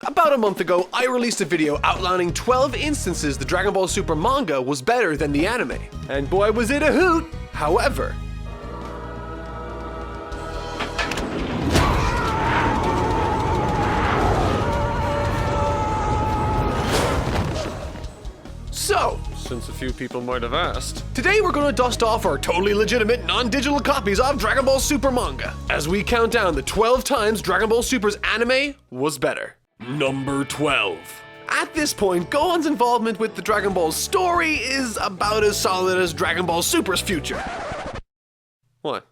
About a month ago, I released a video outlining 12 instances the Dragon Ball Super manga was better than the anime. And boy was it a hoot! However, since a few people might have asked, today we're gonna dust off our totally legitimate non-digital copies of Dragon Ball Super manga, as we count down the 12 times Dragon Ball Super's anime was better. Number 12. At this point, Gohan's involvement with the Dragon Ball story is about as solid as Dragon Ball Super's future. What?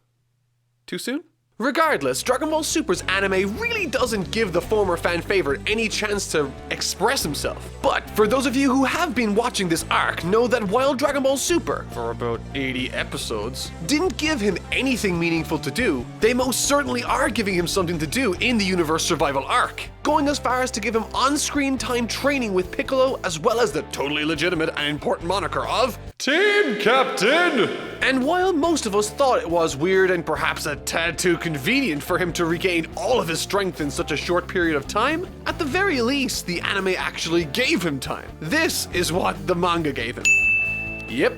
Too soon? Regardless, Dragon Ball Super's anime really doesn't give the former fan favorite any chance to express himself. But for those of you who have been watching this arc, know that while Dragon Ball Super, for about 80 episodes, didn't give him anything meaningful to do, they most certainly are giving him something to do in the Universe Survival arc, going as far as to give him on-screen time training with Piccolo, as well as the totally legitimate and important moniker of Team Captain! And while most of us thought it was weird and perhaps a tad too convenient for him to regain all of his strength in such a short period of time, at the very least, the anime actually gave him time. This is what the manga gave him. Yep,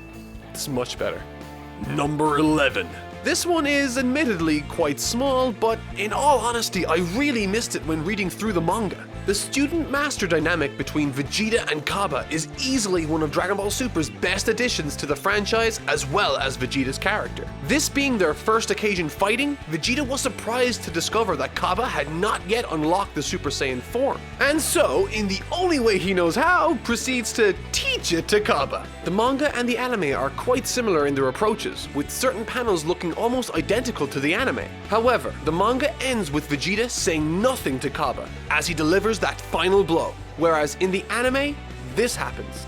it's much better. Number 11. This one is admittedly quite small, but in all honesty, I really missed it when reading through the manga. The student-master dynamic between Vegeta and Cabba is easily one of Dragon Ball Super's best additions to the franchise, as well as Vegeta's character. This being their first occasion fighting, Vegeta was surprised to discover that Cabba had not yet unlocked the Super Saiyan form. And so, in the only way he knows how, proceeds to teach it to Cabba. The manga and the anime are quite similar in their approaches, with certain panels looking almost identical to the anime. However, the manga ends with Vegeta saying nothing to Cabba, as he delivers that final blow, whereas in the anime, this happens.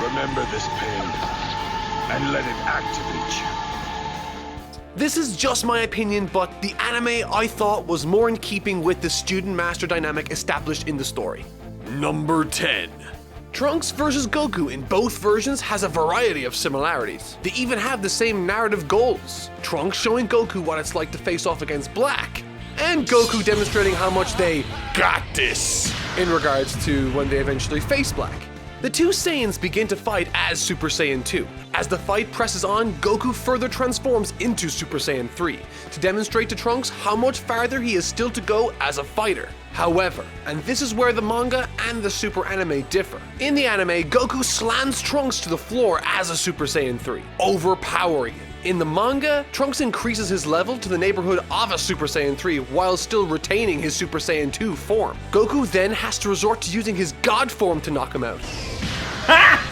Remember this pain, and let it activate you. This is just my opinion, but the anime I thought was more in keeping with the student-master dynamic established in the story. Number 10. Trunks vs. Goku in both versions has a variety of similarities. They even have the same narrative goals. Trunks showing Goku what it's like to face off against Black, and Goku demonstrating how much they got this in regards to when they eventually face Black. The two Saiyans begin to fight as Super Saiyan 2. As the fight presses on, Goku further transforms into Super Saiyan 3 to demonstrate to Trunks how much farther he is still to go as a fighter. However, and this is where the manga and the Super anime differ. In the anime, Goku slams Trunks to the floor as a Super Saiyan 3, overpowering him. In the manga, Trunks increases his level to the neighborhood of a Super Saiyan 3 while still retaining his Super Saiyan 2 form. Goku then has to resort to using his God form to knock him out. Ha!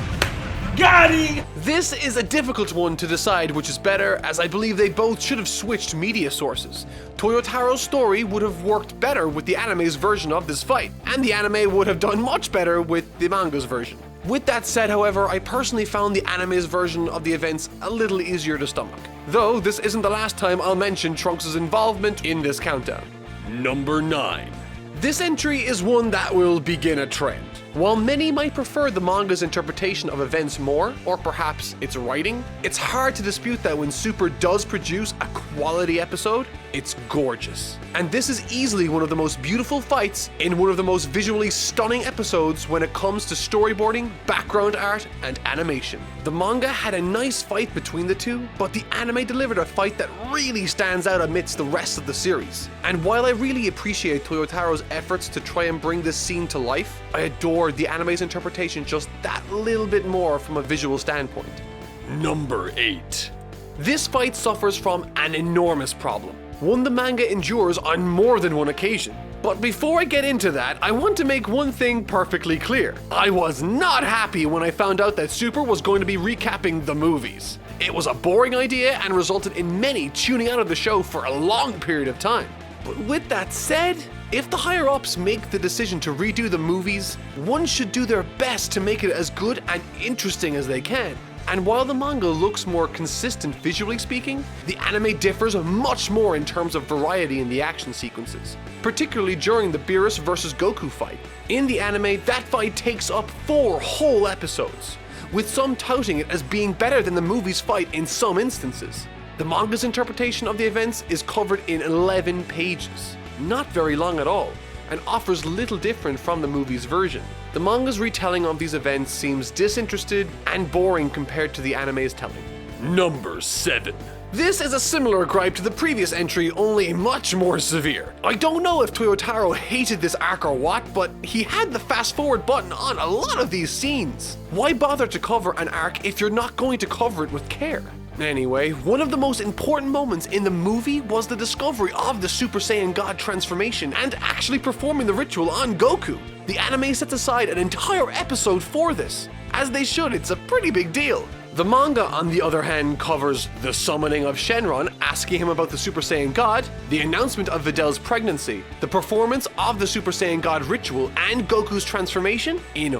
Got him! This is a difficult one to decide which is better, as I believe they both should have switched media sources. Toyotaro's story would have worked better with the anime's version of this fight, and the anime would have done much better with the manga's version. With that said, however, I personally found the anime's version of the events a little easier to stomach. Though this isn't the last time I'll mention Trunks' involvement in this countdown. Number 9. This entry is one that will begin a trend. While many might prefer the manga's interpretation of events more, or perhaps its writing, it's hard to dispute that when Super does produce a quality episode, it's gorgeous. And this is easily one of the most beautiful fights in one of the most visually stunning episodes when it comes to storyboarding, background art, and animation. The manga had a nice fight between the two, but the anime delivered a fight that really stands out amidst the rest of the series. And while I really appreciate Toyotaro's efforts to try and bring this scene to life, I adore the anime's interpretation just that little bit more from a visual standpoint. Number 8. This fight suffers from an enormous problem, one the manga endures on more than one occasion. But before I get into that, I want to make one thing perfectly clear. I was not happy when I found out that Super was going to be recapping the movies. It was a boring idea and resulted in many tuning out of the show for a long period of time. But with that said, if the higher-ups make the decision to redo the movies, one should do their best to make it as good and interesting as they can. And while the manga looks more consistent visually speaking, the anime differs much more in terms of variety in the action sequences, particularly during the Beerus vs. Goku fight. In the anime, that fight takes up 4 whole episodes, with some touting it as being better than the movie's fight in some instances. The manga's interpretation of the events is covered in 11 pages. not very long at all, and offers little different from the movie's version. The manga's retelling of these events seems disinterested and boring compared to the anime's telling. Number 7. This is a similar gripe to the previous entry, only much more severe. I don't know if Toyotaro hated this arc or what, but he had the fast forward button on a lot of these scenes. Why bother to cover an arc if you're not going to cover it with care? Anyway, one of the most important moments in the movie was the discovery of the Super Saiyan God transformation and actually performing the ritual on Goku. The anime sets aside an entire episode for this. As they should, it's a pretty big deal. The manga, on the other hand, covers the summoning of Shenron, asking him about the Super Saiyan God, the announcement of Videl's pregnancy, the performance of the Super Saiyan God ritual, and Goku's transformation in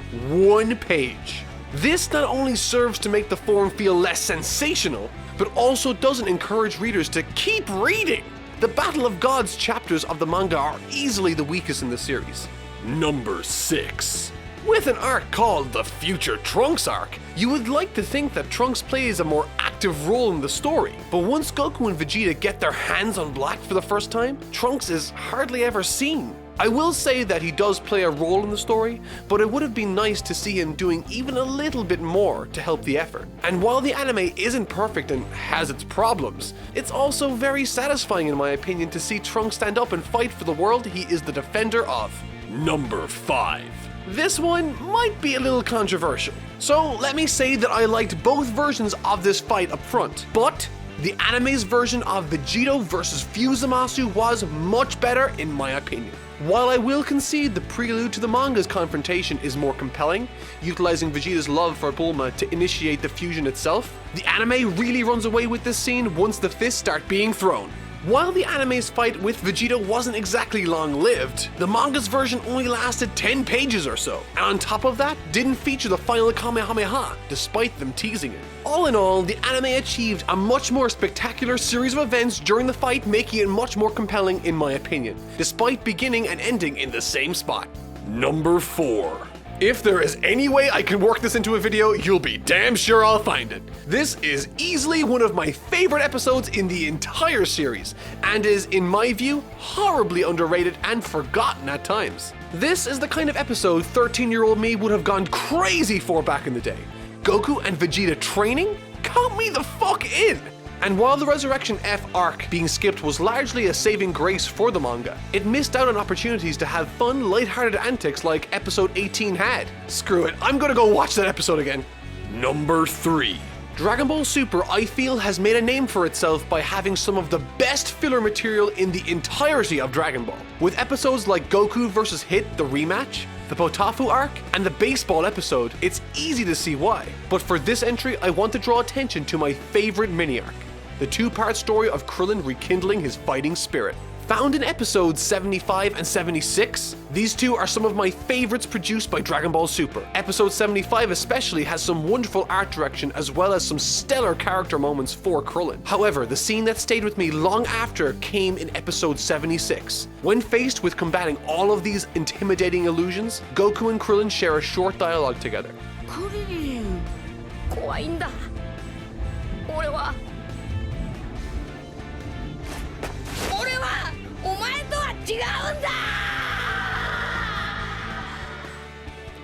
one page. This not only serves to make the form feel less sensational, but also doesn't encourage readers to keep reading. The Battle of Gods chapters of the manga are easily the weakest in the series. Number 6. With an arc called the Future Trunks arc, you would like to think that Trunks plays a more active role in the story, but once Goku and Vegeta get their hands on Black for the first time, Trunks is hardly ever seen. I will say that he does play a role in the story, but it would have been nice to see him doing even a little bit more to help the effort. And while the anime isn't perfect and has its problems, it's also very satisfying in my opinion to see Trunks stand up and fight for the world he is the defender of. Number 5. This one might be a little controversial, so let me say that I liked both versions of this fight up front, but the anime's version of Vegito vs Fusamasu was much better in my opinion. While I will concede the prelude to the manga's confrontation is more compelling, utilizing Vegeta's love for Bulma to initiate the fusion itself, the anime really runs away with this scene once the fists start being thrown. While the anime's fight with Vegeta wasn't exactly long-lived, the manga's version only lasted 10 pages or so, and on top of that, didn't feature the final Kamehameha, despite them teasing it. All in all, the anime achieved a much more spectacular series of events during the fight, making it much more compelling in my opinion, despite beginning and ending in the same spot. Number 4. If there is any way I can work this into a video, you'll be damn sure I'll find it. This is easily one of my favorite episodes in the entire series, and is, in my view, horribly underrated and forgotten at times. This is the kind of episode 13-year-old me would have gone crazy for back in the day. Goku and Vegeta training? Count me the fuck in! And while the Resurrection F arc being skipped was largely a saving grace for the manga, it missed out on opportunities to have fun, lighthearted antics like episode 18 had. Screw it, I'm gonna go watch that episode again. Number 3. Dragon Ball Super, I feel, has made a name for itself by having some of the best filler material in the entirety of Dragon Ball. With episodes like Goku vs. Hit, the rematch, the Potafu arc, and the baseball episode, it's easy to see why. But for this entry, I want to draw attention to my favorite mini-arc. The 2-part story of Krillin rekindling his fighting spirit. Found in episodes 75 and 76, these two are some of my favorites produced by Dragon Ball Super. Episode 75 especially has some wonderful art direction as well as some stellar character moments for Krillin. However, the scene that stayed with me long after came in episode 76. When faced with combating all of these intimidating illusions, Goku and Krillin share a short dialogue together. クリリン怖いんだ俺はお前とは違うんだ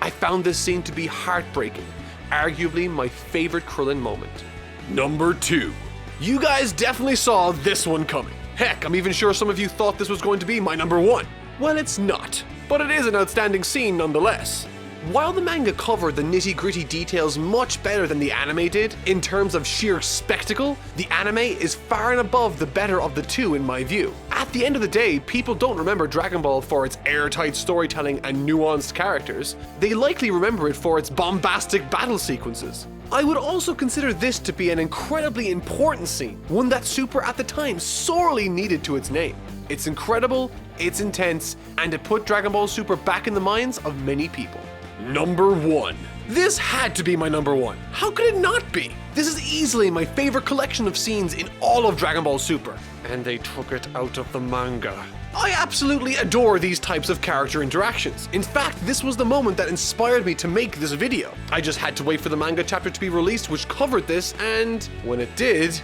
I found this scene to be heartbreaking, arguably my favorite Krillin moment. Number 2. You guys definitely saw this one coming. Heck, I'm even sure some of you thought this was going to be my number 1. Well, it's not, but it is an outstanding scene nonetheless. While the manga covered the nitty-gritty details much better than the anime did, in terms of sheer spectacle, the anime is far and above the better of the two in my view. At the end of the day, people don't remember Dragon Ball for its airtight storytelling and nuanced characters. They likely remember it for its bombastic battle sequences. I would also consider this to be an incredibly important scene, one that Super at the time sorely needed to its name. It's incredible, it's intense, and it put Dragon Ball Super back in the minds of many people. Number 1. This had to be my number 1. How could it not be? This is easily my favorite collection of scenes in all of Dragon Ball Super. And they took it out of the manga. I absolutely adore these types of character interactions. In fact, this was the moment that inspired me to make this video. I just had to wait for the manga chapter to be released which covered this, and when it did,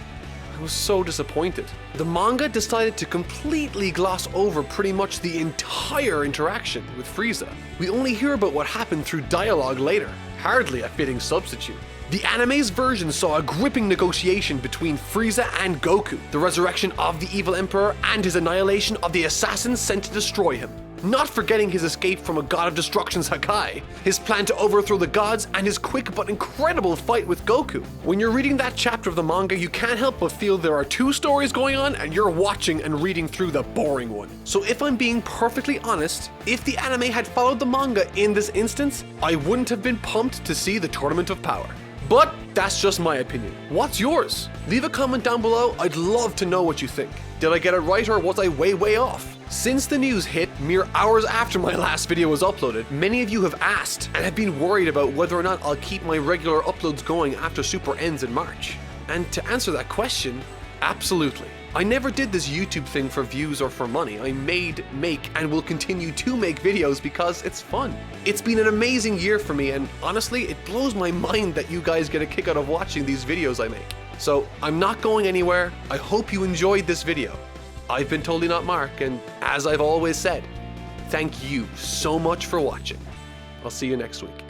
I was so disappointed. The manga decided to completely gloss over pretty much the entire interaction with Frieza. We only hear about what happened through dialogue later, hardly a fitting substitute. The anime's version saw a gripping negotiation between Frieza and Goku, the resurrection of the evil emperor and his annihilation of the assassins sent to destroy him. Not forgetting his escape from a god of destruction's Hakai, his plan to overthrow the gods, and his quick but incredible fight with Goku. When you're reading that chapter of the manga, you can't help but feel there are two stories going on and you're watching and reading through the boring one. So if I'm being perfectly honest, if the anime had followed the manga in this instance, I wouldn't have been pumped to see the Tournament of Power. But that's just my opinion. What's yours? Leave a comment down below, I'd love to know what you think. Did I get it right or was I way off? Since the news hit mere hours after my last video was uploaded, many of you have asked and have been worried about whether or not I'll keep my regular uploads going after Super ends in March. And to answer that question, absolutely. I never did this YouTube thing for views or for money. I make, and will continue to make videos because it's fun. It's been an amazing year for me, and honestly, it blows my mind that you guys get a kick out of watching these videos I make. So I'm not going anywhere. I hope you enjoyed this video. I've been Totally Not Mark, and as I've always said, thank you so much for watching. I'll see you next week.